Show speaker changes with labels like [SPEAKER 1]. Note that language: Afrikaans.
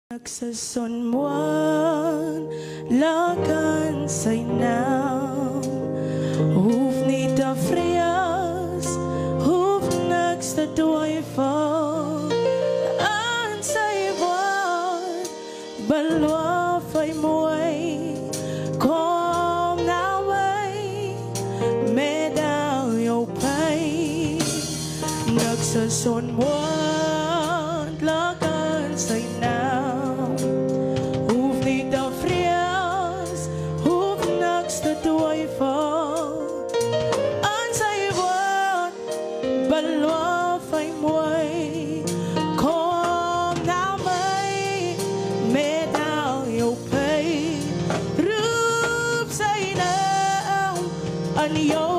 [SPEAKER 1] Nagsasunwan lakan say now. Hoef niet te vrees, hoef niks te twijfel. Aan sy woord beloof hy mooi. Kom na my met al jou pyn. Nagsasunwan lakan say now. Beloof hy mooi, kom na my met al jou pyn. Roep sy naam aan jou